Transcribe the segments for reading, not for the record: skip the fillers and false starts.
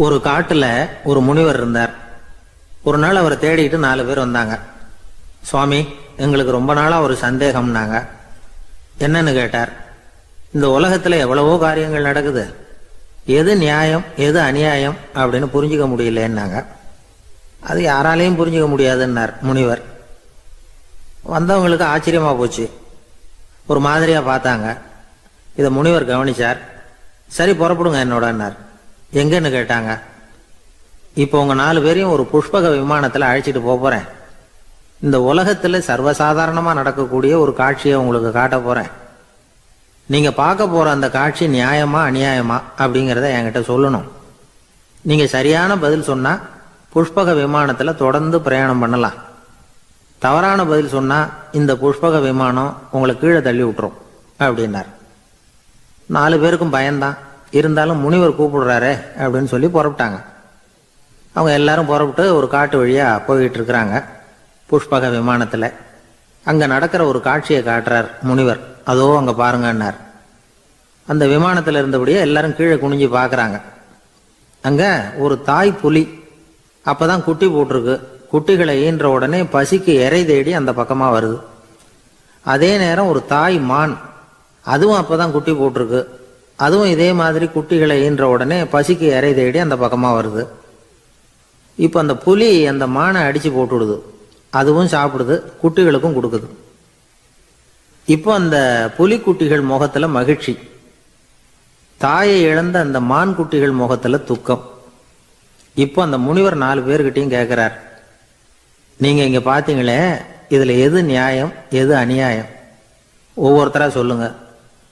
ஒரு காட்டுல ஒரு முனிவர் இருந்தார். ஒரு நாள் அவரை தேடிட்டு 4 பேர் வந்தாங்க. சுவாமி, எங்களுக்கு ரொம்ப நாளா ஒரு சந்தேகம்னாங்க. என்னன்னு கேட்டார். இந்த உலகத்துல எவ்வளவோ காரியங்கள் நடக்குது, எது நியாயம் எது அநியாயம் அப்படின்னு புரிஞ்சுக்க முடியலன்னாங்க. அது யாராலையும் புரிஞ்சுக்க முடியாதுன்னார் முனிவர். வந்தவங்களுக்கு ஆச்சரியமா போச்சு, ஒரு மாதிரியா பார்த்தாங்க. இதை முனிவர் கவனிச்சார். சரி, புறப்படுங்க என்னோடன்னார். எங்கன்னு கேட்டாங்க. இப்போ உங்க 4 பேரையும் ஒரு புஷ்பக விமானத்துல அழைச்சிட்டு போறேன். இந்த உலகத்துல சர்வசாதாரணமா நடக்கக்கூடிய ஒரு காட்சியை உங்களுக்கு காட்ட போறேன். நீங்க பார்க்க போற அந்த காட்சி நியாயமா அநியாயமா அப்படிங்கிறத என்கிட்ட சொல்லணும். நீங்க சரியான பதில் சொன்னா புஷ்பக விமானத்துல தொடர்ந்து பிரயாணம் பண்ணலாம். தவறான பதில் சொன்னா இந்த புஷ்பக விமானம் உங்களை கீழே தள்ளி விட்டுரும் அப்படின்னார். 4 பேருக்கும் பயம்தான். இருந்தாலும் முனிவர் கூப்பிடுறாரே அப்படின்னு சொல்லி புறப்பட்டாங்க. அவங்க எல்லாரும் புறப்பட்டு ஒரு காட்டு வழியா போயிட்டு இருக்கிறாங்க புஷ்பக விமானத்துல. அங்க நடக்கிற ஒரு காட்சியை காட்டுறார் முனிவர். அதோ அங்க பாருங்கன்னார். அந்த விமானத்துல இருந்தபடியே எல்லாரும் கீழே குனிஞ்சு பாக்குறாங்க. அங்க ஒரு தாய் புலி அப்பதான் குட்டி போட்டிருக்கு. குட்டிகளை ஈன்ற உடனே பசிக்கு இறை தேடி அந்த பக்கமா வருது. அதே நேரம் ஒரு தாய் மான், அதுவும் அப்பதான் குட்டி போட்டிருக்கு. அதுவும் இதே மாதிரி குட்டிகளை ஈன்ற உடனே பசிக்கு இறை தேடி அந்த பக்கமா வருது. இப்ப அந்த புலி அந்த மானை அடிச்சு போட்டுடுது. அதுவும் சாப்பிடுது, குட்டிகளுக்கும் கொடுக்குது. இப்போ அந்த புலி குட்டிகள் முகத்துல மகிழ்ச்சி, தாயை இழந்த அந்த மான் குட்டிகள் முகத்துல துக்கம். இப்போ அந்த முனிவர் 4 பேர்கிட்டையும் கேட்கிறார், நீங்க இங்க பாத்தீங்களே, இதுல எது நியாயம் எது அநியாயம்? ஒவ்வொருத்தரா சொல்லுங்க.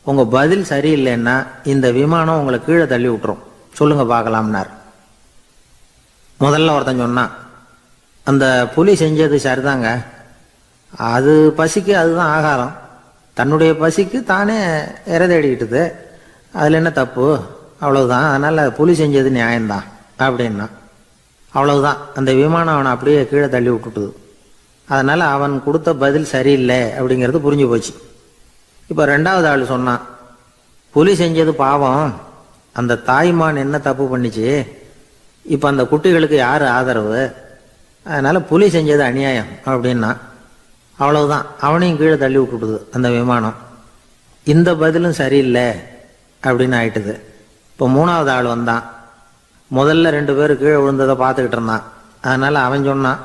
உங்க பதில் சரியில்லைன்னா இந்த விமானம் உங்களை கீழே தள்ளி விட்டுரும். சொல்லுங்க பார்க்கலாம்னார். முதல்ல ஒருத்தன் சொன்னான், அந்த புலி செஞ்சது சரிதாங்க. அது பசிக்கு அதுதான் ஆகாரம். தன்னுடைய பசிக்கு தானே இறை தேடிக்கிட்டுது. அதுல என்ன தப்பு? அவ்வளவுதான். அதனால புலி செஞ்சது நியாயம்தான் அப்படின்னா. அவ்வளவுதான், அந்த விமானம் அவனை அப்படியே கீழே தள்ளி விட்டுட்டுது. அதனால அவன் கொடுத்த பதில் சரியில்லை அப்படிங்கிறது புரிஞ்சு போச்சு. இப்ப 2வது ஆள் சொன்னான், புலி செஞ்சது பாவம், அந்த தாய்மான் என்ன தப்பு பண்ணிச்சு? இப்ப அந்த குட்டிகளுக்கு யாரு ஆதரவு? அதனால புலி செஞ்சது அநியாயம் அப்படின்னா. அவ்வளவுதான், அவனையும் கீழே தள்ளி விட்டுடுது அந்த விமானம். இந்த பதிலும் சரியில்லை அப்படின்னு ஆயிட்டுது. இப்போ 3வது ஆள் வந்தான். முதல்ல 2 பேர் கீழே விழுந்ததை பார்த்துக்கிட்டு இருந்தான். அதனால அவன் சொன்னான்,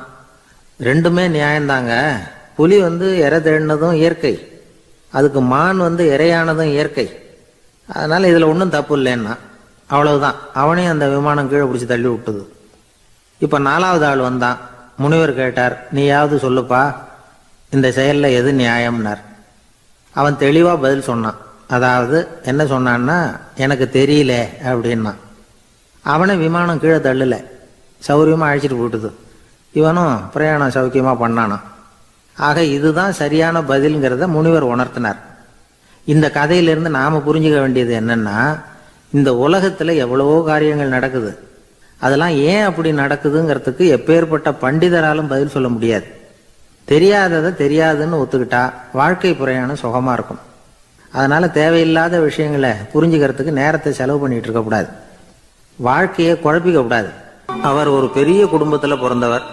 ரெண்டுமே நியாயம்தாங்க. புலி இறை தேடினதும் இயற்கை, அதுக்கு மான் இறையானதும் இயற்கை. அதனால இதுல ஒன்றும் தப்பு இல்லைன்னா. அவ்வளவுதான், அவனையும் அந்த விமானம் கீழே பிடிச்சி தள்ளி விட்டுது. இப்ப 4வது ஆள் வந்தான். முனிவர் கேட்டார், நீயாவது சொல்லுப்பா, இந்த செயல்ல எது நியாயம்னார். அவன் தெளிவா பதில் சொன்னான். அதாவது என்ன சொன்னான்னா, எனக்கு தெரியல அப்படின்னா. அவனை விமானம் கீழே தள்ளல, சௌரியமா அழைச்சிட்டு போட்டுது. இவனும் பிரயாணம் சௌக்கியமா பண்ணானா. ஆக இதுதான் சரியான பதில்ங்கிறத முனிவர் உணர்த்தினார். இந்த கதையிலிருந்து நாம புரிஞ்சுக்க வேண்டியது என்னன்னா, இந்த உலகத்துல எவ்வளவோ காரியங்கள் நடக்குது. அதெல்லாம் ஏன் அப்படி நடக்குதுங்கிறதுக்கு எப்பேற்பட்ட பண்டிதராலும் பதில் சொல்ல முடியாது. தெரியாததை தெரியாதுன்னு ஒத்துக்கிட்டா வாழ்க்கை பிரயாணம் சுகமா இருக்கும். அதனால தேவையில்லாத விஷயங்களை புரிஞ்சுக்கிறதுக்கு நேரத்தை செலவு பண்ணிட்டு இருக்க கூடாது, வாழ்க்கையை குழப்பிக்க கூடாது. அவர் ஒரு பெரிய குடும்பத்துல பிறந்தவர்.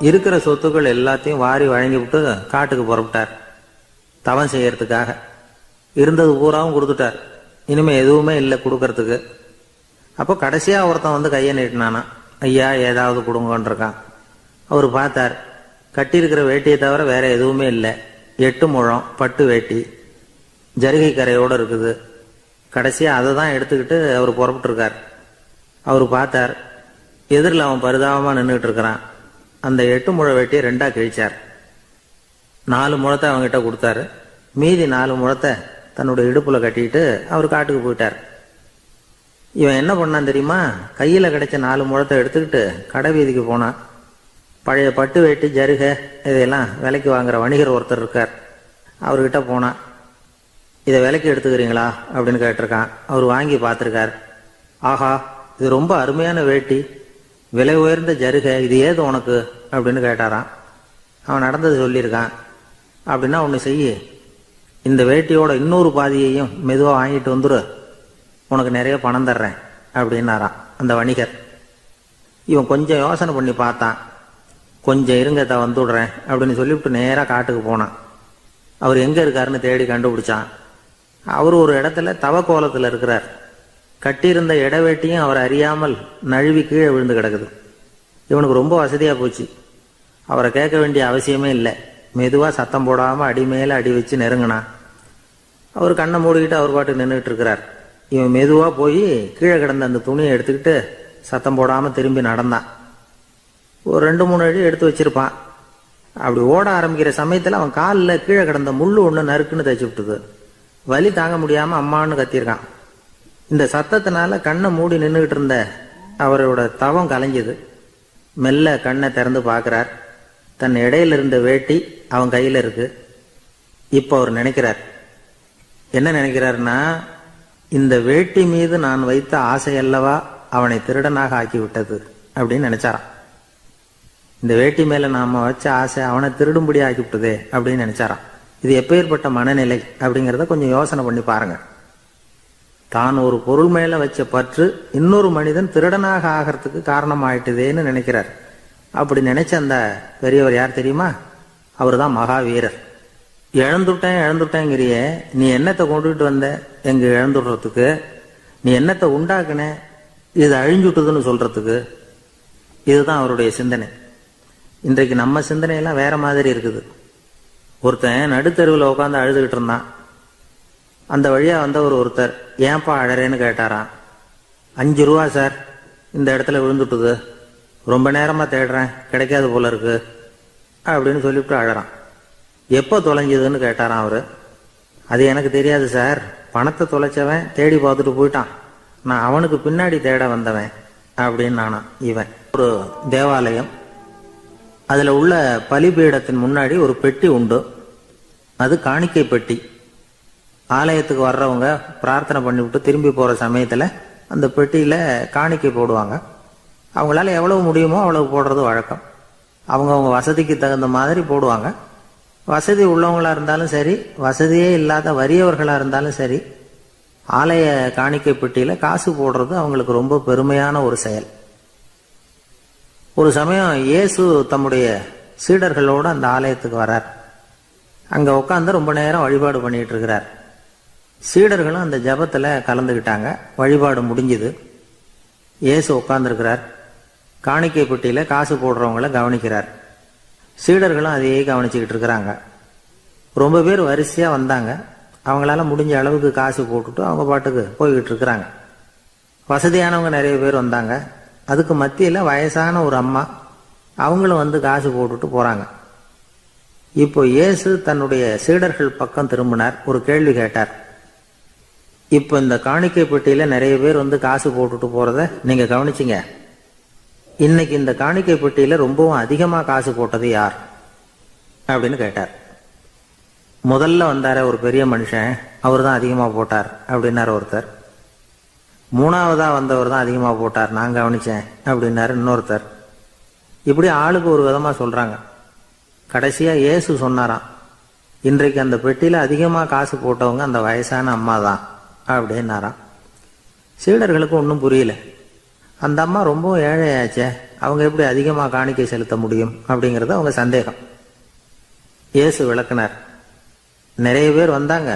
இருக்கிற சொத்துக்கள் எல்லாத்தையும் வாரி வழங்கி விட்டு காட்டுக்கு புறப்பட்டார் தவம் செய்யறதுக்காக. இருந்தது பூராவும் கொடுத்துட்டார். இனிமே எதுவுமே இல்லை கொடுக்கறதுக்கு. அப்போ கடைசியா ஒருத்தன் கையை நீட்டினானா, ஐயா ஏதாவது கொடுங்கன்னு இருக்கான். அவர் பார்த்தார், கட்டியிருக்கிற வேட்டியை தவிர வேற எதுவுமே இல்லை. 8 முழம் பட்டு வேட்டி, ஜரிகை கரையோடு இருக்குது. கடைசியா அதை தான் எடுத்துக்கிட்டு அவர் புறப்பட்டு இருக்கார். அவர் பார்த்தார், எதிரில் அவன் பரிதாபமா நின்றுட்டு இருக்கிறான். அந்த 8 முழ வேட்டியை 2ஆ கிழிச்சார். 4 முழத்தை அவங்ககிட்ட கொடுத்தாரு. மீதி 4 முழத்தை தன்னுடைய இடுப்புல கட்டிட்டு அவர் காட்டுக்கு போயிட்டார். இவன் என்ன பண்ணான் தெரியுமா? கையில கிடைச்ச 4 முழத்தை எடுத்துக்கிட்டு கடை வீதிக்கு போனான். பழைய பட்டு வேட்டி ஜருகை இதையெல்லாம் விலைக்கு வாங்குற வணிகர் ஒருத்தர் இருக்கார். அவர்கிட்ட போனான். இதை விலைக்கு எடுத்துக்கிறீங்களா அப்படின்னு கேட்டிருக்கான். அவர் வாங்கி பார்த்துருக்கார். ஆஹா, இது ரொம்ப அருமையான வேட்டி, விலை உயர்ந்த ஜருகை, இது ஏது உனக்கு அப்படின்னு கேட்டாரான். அவன் நடந்தது சொல்லியிருக்கான். அப்படின்னா ஒன்று செய்ய, இந்த வேட்டியோட இன்னொரு பாதியையும் மெதுவாக வாங்கிட்டு வந்துரு, உனக்கு நிறைய பணம் தர்றேன் அப்படின்னாரான் அந்த வணிகர். இவன் கொஞ்சம் யோசனை பண்ணி பார்த்தான். கொஞ்சம் இருங்க வந்துடுறேன் அப்படின்னு சொல்லிவிட்டு நேராக காட்டுக்கு போனான். அவர் எங்கே இருக்காருன்னு தேடி கண்டுபிடிச்சான். அவர் ஒரு இடத்துல தவக்கோலத்தில் இருக்கிறார். கட்டியிருந்த இடவேட்டியும் அவர் அறியாமல் நழுவி கீழே விழுந்து கிடக்குது. இவனுக்கு ரொம்ப வசதியாக போச்சு. அவரை கேட்க வேண்டிய அவசியமே இல்லை. மெதுவாக சத்தம் போடாமல் அடி மேலே அடி வச்சு நெருங்கினான். அவர் கண்ணை மூடிக்கிட்டு அவர் பாட்டு நின்றுட்டு இருக்கிறார். இவன் மெதுவாக போய் கீழே கிடந்த அந்த துணியை எடுத்துக்கிட்டு சத்தம் போடாமல் திரும்பி நடந்தான். ஒரு 2-3 அடி எடுத்து வச்சிருப்பான். அப்படி ஓட ஆரம்பிக்கிற சமயத்தில் அவன் காலில் கீழே கிடந்த முள்ளு ஒன்று நறுக்குன்னு தைச்சு விட்டுது. வலி தாங்க முடியாமல் அம்மான்னு கத்தியிருக்கான். இந்த சத்தத்தினால கண்ணை மூடி நின்றுகிட்டு இருந்த அவரோட தவம் கலைஞ்சது. மெல்ல கண்ணை திறந்து பார்க்குறார். தன் இடையில இருந்த வேட்டி அவன் கையில் இருக்கு. இப்போ அவர் நினைக்கிறார். என்ன நினைக்கிறாருன்னா, இந்த வேட்டி மீது நான் வைத்த ஆசையல்லவா அவனை திருடனாக ஆக்கி விட்டது அப்படின்னு நினைச்சாராம். இந்த வேட்டி மேல நாம வச்ச ஆசை அவனை திருடும்படி ஆக்கி விட்டதே அப்படின்னு நினைச்சாராம். இது எப்பேற்பட்ட மனநிலை அப்படிங்கிறத கொஞ்சம் யோசனை பண்ணி பாருங்க. தான் ஒரு பொருள் மேல வச்ச பற்று இன்னொரு மனிதன் திருடனாக ஆகிறதுக்கு காரணம் ஆயிட்டுதேன்னு நினைக்கிறார். அப்படி நினைச்ச அந்த பெரியவர் யார் தெரியுமா? அவர் தான் மகாவீரர். இழந்துட்டேங்கிறியே, நீ என்னத்தை கொண்டுகிட்டு வந்த எங்க இழந்துடுறதுக்கு? நீ என்னத்தை உண்டாக்குன இது அழிஞ்சுட்டுதுன்னு சொல்றதுக்கு? இதுதான் அவருடைய சிந்தனை. இன்றைக்கு நம்ம சிந்தனையெல்லாம் வேற மாதிரி இருக்குது. ஒருத்தன் நடுத்தருவில் உட்காந்து அழுதுகிட்டு இருந்தான். அந்த வழியா வந்தவர் ஒருத்தர், ஏன்பா அழறேன்னு கேட்டாராம். 5 ரூபா சார், இந்த இடத்துல விழுந்துட்டுது, ரொம்ப நேரமா தேடுறேன், கிடைக்காது போல இருக்கு அப்படின்னு சொல்லிவிட்டு அழறான். எப்போ தொலைஞ்சதுன்னு கேட்டாராம் அவரு. அது எனக்கு தெரியாது சார், பணத்தை தொலைச்சவன் தேடி பார்த்துட்டு போயிட்டான், நான் அவனுக்கு பின்னாடி தேட வந்தவன் அப்படின்னு நானா. இவன் ஒரு தேவாலயம், அதுல உள்ள பலிபீடத்தின் முன்னாடி ஒரு பெட்டி உண்டு. அது காணிக்கை பெட்டி. ஆலயத்துக்கு வர்றவங்க பிரார்த்தனை பண்ணிவிட்டு திரும்பி போற சமயத்துல அந்த பெட்டியில காணிக்கை போடுவாங்க. அவங்களால எவ்வளவு முடியுமோ அவ்வளவு போடுறது வழக்கம். அவங்க வசதிக்கு தகுந்த மாதிரி போடுவாங்க. வசதி உள்ளவங்களா இருந்தாலும் சரி, வசதியே இல்லாத வறியவர்களா இருந்தாலும் சரி, ஆலய காணிக்கை பெட்டியில காசு போடுறது அவங்களுக்கு ரொம்ப பெருமையான ஒரு செயல். ஒரு சமயம் இயேசு தம்முடைய சீடர்களோடு அந்த ஆலயத்துக்கு வர்றார். அங்க உட்காந்து ரொம்ப நேரம் வழிபாடு பண்ணிட்டு இருக்கிறார். சீடர்களும் அந்த ஜபத்துல கலந்துக்கிட்டாங்க. வழிபாடு முடிஞ்சுது. இயேசு உட்கார்ந்துருக்கிறார். காணிக்கை பெட்டியில காசு போடுறவங்கள கவனிக்கிறார். சீடர்களும் அதையே கவனிச்சுக்கிட்டு இருக்கிறாங்க. ரொம்ப பேர் வரிசையா வந்தாங்க. அவங்களால முடிஞ்ச அளவுக்கு காசு போட்டுட்டு அவங்க பாட்டுக்கு போய்கிட்டு இருக்கிறாங்க. வசதியானவங்க நிறைய பேர் வந்தாங்க. அதுக்கு மத்தியில வயசான ஒரு அம்மா, அவங்களும் வந்து காசு போட்டுட்டு போறாங்க. இப்போ இயேசு தன்னுடைய சீடர்கள் பக்கம் திரும்பினார். ஒரு கேள்வி கேட்டார். இப்போ இந்த காணிக்கை பெட்டியில நிறைய பேர் வந்து காசு போட்டுட்டு போறத நீங்க கவனிச்சிங்க. இன்னைக்கு இந்த காணிக்கை பெட்டியில ரொம்பவும் அதிகமா காசு போட்டது யார் அப்படின்னு கேட்டார். முதல்ல வந்தார ஒரு பெரிய மனுஷன், அவர் தான் அதிகமா போட்டார் அப்படின்னாரு ஒருத்தர். 3ஆவதா வந்தவர் தான் அதிகமா போட்டார், நான் கவனிச்சேன் அப்படின்னாரு இன்னொருத்தர். இப்படி ஆளுக்கு ஒரு விதமா சொல்றாங்க. கடைசியா இயேசு சொன்னாராம், இன்றைக்கு அந்த பெட்டியில அதிகமா காசு போட்டவங்க அந்த வயசான அம்மா தான் அப்படின்னாராம். சீடர்களுக்கு ஒன்றும் புரியல. அந்த அம்மா ரொம்ப ஏழையாச்சே, அவங்க எப்படி அதிகமா காணிக்கை செலுத்த முடியும் அப்படிங்கிறது அவங்க சந்தேகம். இயேசு விளக்குனார். நிறைய பேர் வந்தாங்க,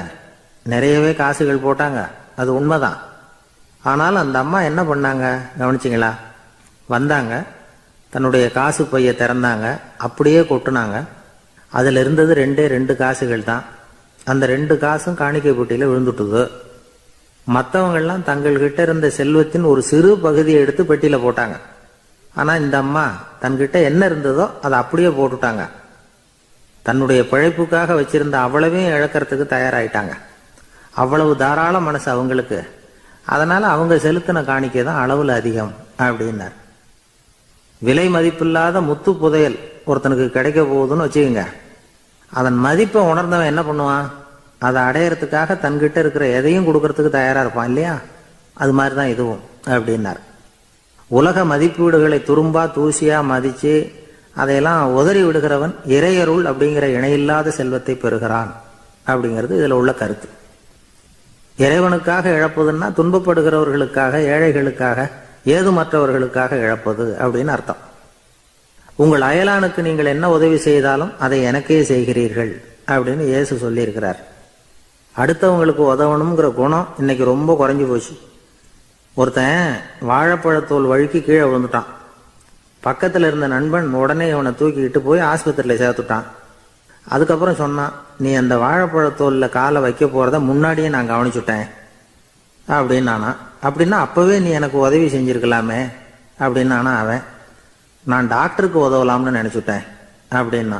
நிறையவே காசுகள் போட்டாங்க, அது உண்மைதான். ஆனாலும் அந்த அம்மா என்ன பண்ணாங்க கவனிச்சிங்களா? வந்தாங்க, தன்னுடைய காசு பைய திறந்தாங்க, அப்படியே கொட்டுனாங்க. அதுல இருந்தது 2 காசுகள் தான். அந்த 2 காசும் காணிக்கை பெட்டியில விழுந்துட்டுது. மற்றவங்கள்லாம் தங்கள்கிட்ட இருந்த செல்வத்தின் ஒரு சிறு பகுதியை எடுத்து பெட்டியில போட்டாங்க. ஆனா இந்த அம்மா தன்கிட்ட என்ன இருந்ததோ அதை அப்படியே போட்டுட்டாங்க. தன்னுடைய பிழைப்புக்காக வச்சிருந்த அவ்வளவையும் இழக்கிறதுக்கு தயாராயிட்டாங்க. அவ்வளவு தாராள மனசு அவங்களுக்கு. அதனால அவங்க செலுத்தின காணிக்கை தான் அளவுல அதிகம் அப்படின்னார். விலை மதிப்பில்லாத முத்து புதையல் ஒருத்தனுக்கு கிடைக்க போகுதுன்னு வச்சுக்கோங்க. அதன் மதிப்பை உணர்ந்தவன் என்ன பண்ணுவான்? அதை அடையறதுக்காக தன்கிட்ட இருக்கிற எதையும் கொடுக்கறதுக்கு தயாரா இருப்பான் இல்லையா? அது மாதிரிதான் இதுவும் அப்படின்னார். உலக மதிப்பீடுகளை துரும்பா தூசியா மதிச்சு அதையெல்லாம் உதறி விடுகிறவன் இறையருள் அப்படிங்கிற இணையில்லாத செல்வத்தை பெறுகிறான் அப்படிங்கிறது இதுல உள்ள கருத்து. இறைவனுக்காக இழப்பதுன்னா துன்பப்படுகிறவர்களுக்காக, ஏழைகளுக்காக, ஏதுமற்றவர்களுக்காக இழப்பது அப்படின்னு அர்த்தம். உங்கள் அயலானுக்கு நீங்கள் என்ன உதவி செய்தாலும் அதை எனக்கே செய்கிறீர்கள் அப்படின்னு இயேசு சொல்லியிருக்கிறார். அடுத்தவங்களுக்கு உதவணுங்கிற குணம் இன்னைக்கு ரொம்ப குறைஞ்சு போச்சு. ஒருத்தன் வாழைப்பழத்தோல் வழுக்கி கீழே விழுந்துட்டான். பக்கத்தில் இருந்த நண்பன் உடனே இவனை தூக்கிக்கிட்டு போய் ஆஸ்பத்திரியில் சேர்த்துட்டான். அதுக்கப்புறம் சொன்னான், நீ அந்த வாழைப்பழத்தோலில் காலை வைக்க போறத முன்னாடியே நான் கவனிச்சுட்டேன் அப்படின்னானா. அப்படின்னா அப்பவே நீ எனக்கு உதவி செஞ்சிருக்கலாமே அப்படின்னானா அவன். நான் டாக்டருக்கு உதவலாம்னு நினைச்சுட்டேன் அப்படின்னா.